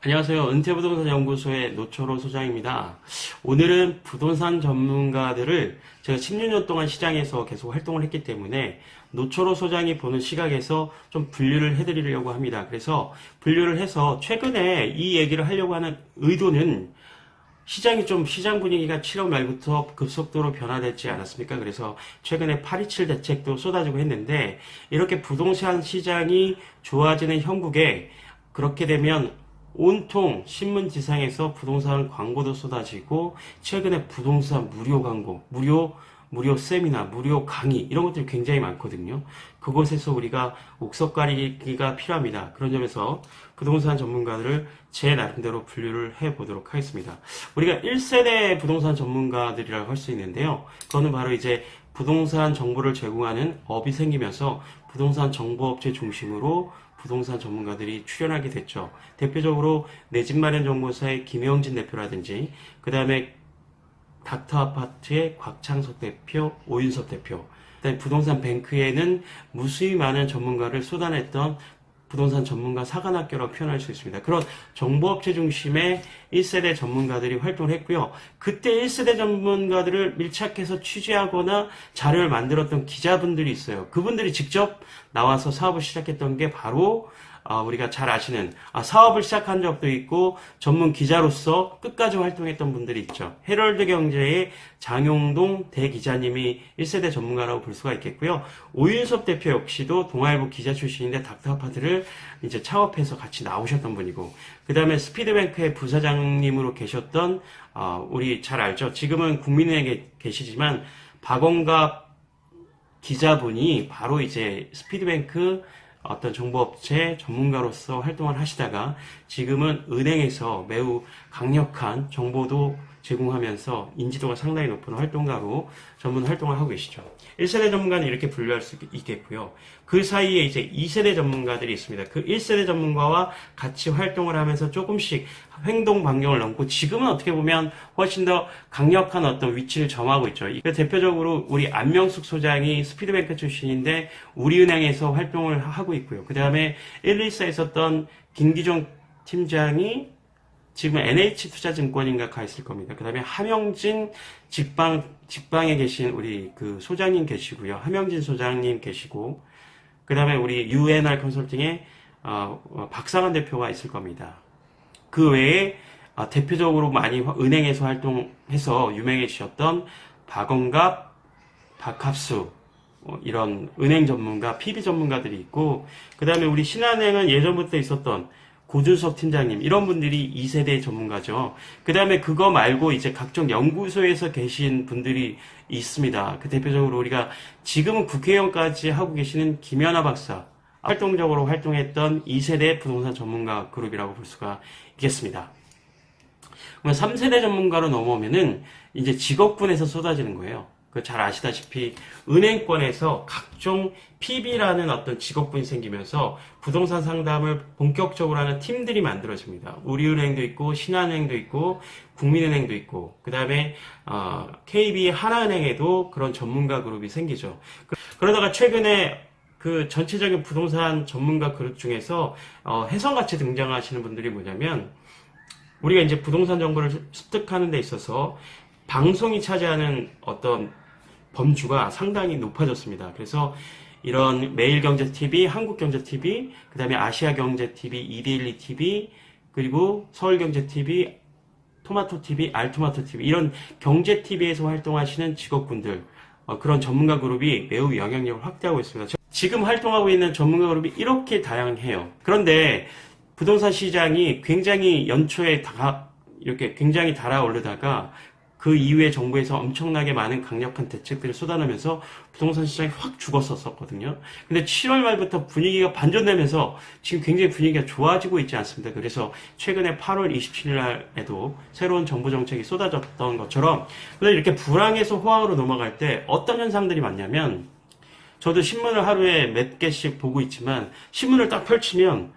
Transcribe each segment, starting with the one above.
안녕하세요. 은퇴부동산연구소의 노철호 소장입니다. 오늘은 부동산 전문가들을 제가 16년 동안 시장에서 계속 활동을 했기 때문에 노철호 소장이 보는 시각에서 좀 분류를 해드리려고 합니다. 그래서 분류를 해서 최근에 이 얘기를 하려고 하는 의도는 시장 분위기가 7월 말부터 급속도로 변화됐지 않았습니까? 그래서 최근에 827 대책도 쏟아지고 했는데 이렇게 부동산 시장이 좋아지는 형국에 그렇게 되면 온통 신문지상에서 부동산 광고도 쏟아지고 최근에 부동산 무료 광고, 무료 세미나, 무료 강의 이런 것들이 굉장히 많거든요. 그곳에서 우리가 옥석 가리기가 필요합니다. 그런 점에서 부동산 전문가들을 제 나름대로 분류를 해보도록 하겠습니다. 우리가 1세대 부동산 전문가들이라고 할 수 있는데요. 그거는 바로 이제 부동산 정보를 제공하는 업이 생기면서 부동산 정보업체 중심으로 부동산 전문가들이 출연하게 됐죠. 대표적으로 내 집 마련 정보사의 김영진 대표라든지 그 다음에 닥터아파트의 곽창석 대표, 오윤섭 대표, 그다음에 부동산 뱅크에는 무수히 많은 전문가를 쏟아냈던 부동산 전문가 사관학교라고 표현할 수 있습니다. 그런 정보업체 중심의 1세대 전문가들이 활동을 했고요. 그때 1세대 전문가들을 밀착해서 취재하거나 자료를 만들었던 기자분들이 있어요. 그분들이 직접 나와서 사업을 시작했던 게 바로 우리가 잘 아시는 사업을 시작한 적도 있고 전문 기자로서 끝까지 활동했던 분들이 있죠. 헤럴드 경제의 장용동 대기자님이 1세대 전문가라고 볼 수가 있겠고요. 오윤섭 대표 역시도 동아일보 기자 출신인데 닥터아파트를 이제 창업해서 같이 나오셨던 분이고, 그 다음에 스피드뱅크의 부사장님으로 계셨던 우리 잘 알죠. 지금은 국민은행에 계시지만 박원갑 기자분이 바로 이제 스피드뱅크 어떤 정보업체 전문가로서 활동을 하시다가 지금은 은행에서 매우 강력한 정보도 제공하면서 인지도가 상당히 높은 활동가로 전문 활동을 하고 계시죠. 1세대 전문가는 이렇게 분류할 수 있겠고요. 그 사이에 이제 2세대 전문가들이 있습니다. 그 1세대 전문가와 같이 활동을 하면서 조금씩 행동 반경을 넘고 지금은 어떻게 보면 훨씬 더 강력한 어떤 위치를 점하고 있죠. 대표적으로 우리 안명숙 소장이 스피드뱅크 출신인데 우리은행에서 활동을 하고 있고요. 그 다음에 114에 있었던 김기종 팀장이 지금 NH투자증권인가 가 있을 겁니다. 그 다음에 하명진 직방에 계신 우리 그 소장님 계시고요. 하명진 소장님 계시고, 그 다음에 우리 UNR 컨설팅의 박상환 대표가 있을 겁니다. 그 외에 대표적으로 많이 은행에서 활동해서 유명해지셨던 박원갑, 박합수 이런 은행 전문가, PB 전문가들이 있고, 그 다음에 우리 신한은행은 예전부터 있었던 고준석 팀장님, 이런 분들이 2세대 전문가죠. 그 다음에 그거 말고 이제 각종 연구소에서 계신 분들이 있습니다. 그 대표적으로 우리가 지금은 국회의원까지 하고 계시는 김연아 박사, 활동적으로 활동했던 2세대 부동산 전문가 그룹이라고 볼 수가 있겠습니다. 3세대 전문가로 넘어오면은 이제 직업군에서 쏟아지는 거예요. 잘 아시다시피 은행권에서 각종 PB라는 어떤 직업군이 생기면서 부동산 상담을 본격적으로 하는 팀들이 만들어집니다. 우리은행도 있고 신한은행도 있고 국민은행도 있고, 그 다음에 KB 하나은행에도 그런 전문가 그룹이 생기죠. 그러다가 최근에 그 전체적인 부동산 전문가 그룹 중에서 혜성같이 등장하시는 분들이 뭐냐면, 우리가 이제 부동산 정보를 습득하는 데 있어서 방송이 차지하는 어떤 범주가 상당히 높아졌습니다. 그래서 이런 매일경제TV, 한국경제TV, 그 다음에 아시아경제TV, 이데일리TV, 그리고 서울경제TV, 토마토TV, 알토마토TV 이런 경제TV에서 활동하시는 직업군들, 그런 전문가 그룹이 매우 영향력을 확대하고 있습니다. 지금 활동하고 있는 전문가 그룹이 이렇게 다양해요. 그런데 부동산 시장이 굉장히 연초에 이렇게 굉장히 달아오르다가 그 이후에 정부에서 엄청나게 많은 강력한 대책들을 쏟아내면서 부동산 시장이 확 죽었었거든요. 근데 7월 말부터 분위기가 반전되면서 지금 굉장히 분위기가 좋아지고 있지 않습니다. 그래서 최근에 8월 27일 날에도 새로운 정부 정책이 쏟아졌던 것처럼, 이렇게 불황에서 호황으로 넘어갈 때 어떤 현상들이 많냐면, 저도 신문을 하루에 몇 개씩 보고 있지만 신문을 딱 펼치면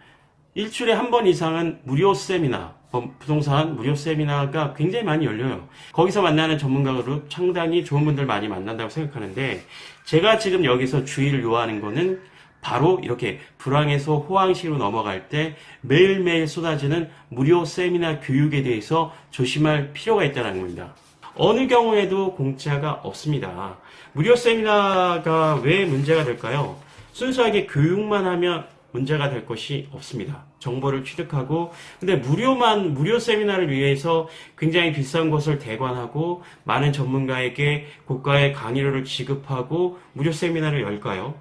일주일에 한 번 이상은 무료 세미나, 부동산 무료 세미나가 굉장히 많이 열려요. 거기서 만나는 전문가 그룹 상당히 좋은 분들 많이 만난다고 생각하는데, 제가 지금 여기서 주의를 요하는 거는 바로 이렇게 불황에서 호황시로 넘어갈 때 매일매일 쏟아지는 무료 세미나 교육에 대해서 조심할 필요가 있다는 겁니다. 어느 경우에도 공짜가 없습니다. 무료 세미나가 왜 문제가 될까요? 순수하게 교육만 하면 문제가 될 것이 없습니다. 정보를 취득하고, 근데 무료 세미나를 위해서 굉장히 비싼 것을 대관하고, 많은 전문가에게 고가의 강의료를 지급하고, 무료 세미나를 열까요?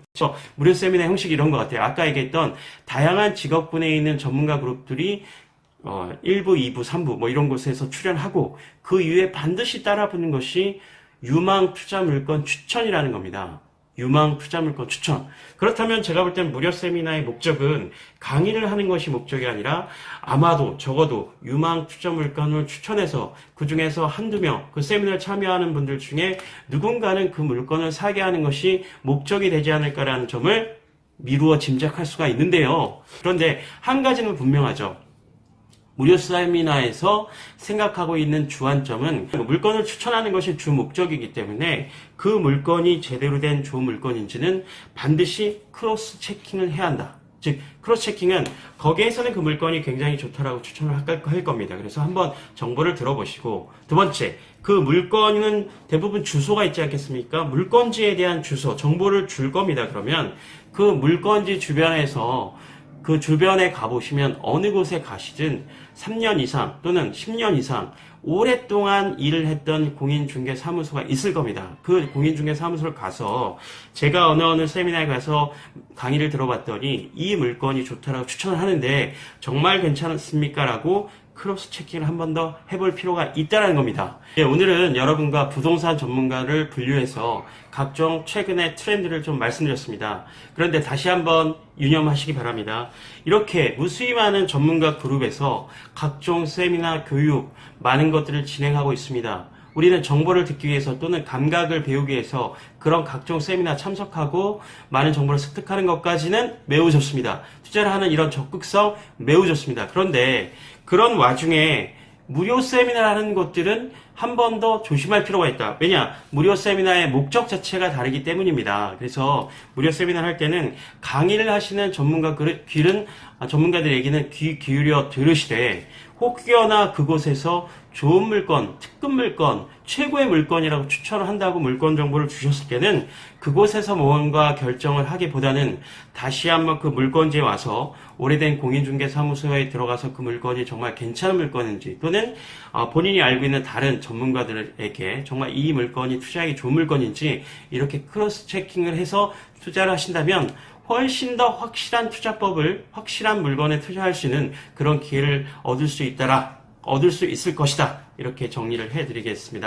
무료 세미나 형식이 이런 것 같아요. 아까 얘기했던 다양한 직업군에 있는 전문가 그룹들이 1부, 2부, 3부 뭐 이런 곳에서 출연하고, 그 이후에 반드시 따라붙는 것이 유망 투자 물건 추천이라는 겁니다. 유망 투자 물건 추천. 그렇다면 제가 볼 때는 무료 세미나의 목적은 강의를 하는 것이 목적이 아니라 아마도 적어도 유망 투자 물건을 추천해서 그 중에서 한두 명, 그 세미나에 참여하는 분들 중에 누군가는 그 물건을 사게 하는 것이 목적이 되지 않을까라는 점을 미루어 짐작할 수가 있는데요. 그런데 한 가지는 분명하죠. 무료 세미나에서 생각하고 있는 주안점은 물건을 추천하는 것이 주 목적이기 때문에 그 물건이 제대로 된 좋은 물건인지는 반드시 크로스 체킹을 해야 한다. 즉 크로스 체킹은 거기에서는 그 물건이 굉장히 좋다라고 추천을 할 겁니다. 그래서 한번 정보를 들어보시고, 두 번째, 그 물건은 대부분 주소가 있지 않겠습니까? 물건지에 대한 주소, 정보를 줄 겁니다. 그러면 그 물건지 주변에서 그 주변에 가보시면 어느 곳에 가시든 3년 이상 또는 10년 이상 오랫동안 일을 했던 공인중개사무소가 있을 겁니다. 그 공인중개사무소를 가서 제가 어느 세미나에 가서 강의를 들어봤더니 이 물건이 좋다라고 추천을 하는데 정말 괜찮습니까? 라고 크로스 체킹을 한 번 더 해볼 필요가 있다는 겁니다. 오늘은 여러분과 부동산 전문가를 분류해서 각종 최근의 트렌드를 좀 말씀드렸습니다. 그런데 다시 한번 유념하시기 바랍니다. 이렇게 무수히 많은 전문가 그룹에서 각종 세미나, 교육, 많은 것들을 진행하고 있습니다. 우리는 정보를 듣기 위해서 또는 감각을 배우기 위해서 그런 각종 세미나 참석하고 많은 정보를 습득하는 것까지는 매우 좋습니다. 투자를 하는 이런 적극성 매우 좋습니다. 그런데 그런 와중에 무료 세미나라는 것들은 한 번 더 조심할 필요가 있다. 왜냐? 무료 세미나의 목적 자체가 다르기 때문입니다. 그래서 무료 세미나를 할 때는 강의를 하시는 전문가들의 얘기는 귀 기울여 들으시되 혹여나 그곳에서 좋은 물건, 특급 물건, 최고의 물건이라고 추천을 한다고 물건 정보를 주셨을 때는 그곳에서 뭔가 결정을 하기보다는 다시 한번 그 물건지에 와서 오래된 공인중개사무소에 들어가서 그 물건이 정말 괜찮은 물건인지 또는 본인이 알고 있는 다른 전문가들에게 정말 이 물건이 투자하기 좋은 물건인지 이렇게 크로스 체킹을 해서 투자를 하신다면 훨씬 더 확실한 투자법을 확실한 물건에 투자할 수 있는 그런 기회를 얻을 수 있을 것이다. 이렇게 정리를 해드리겠습니다.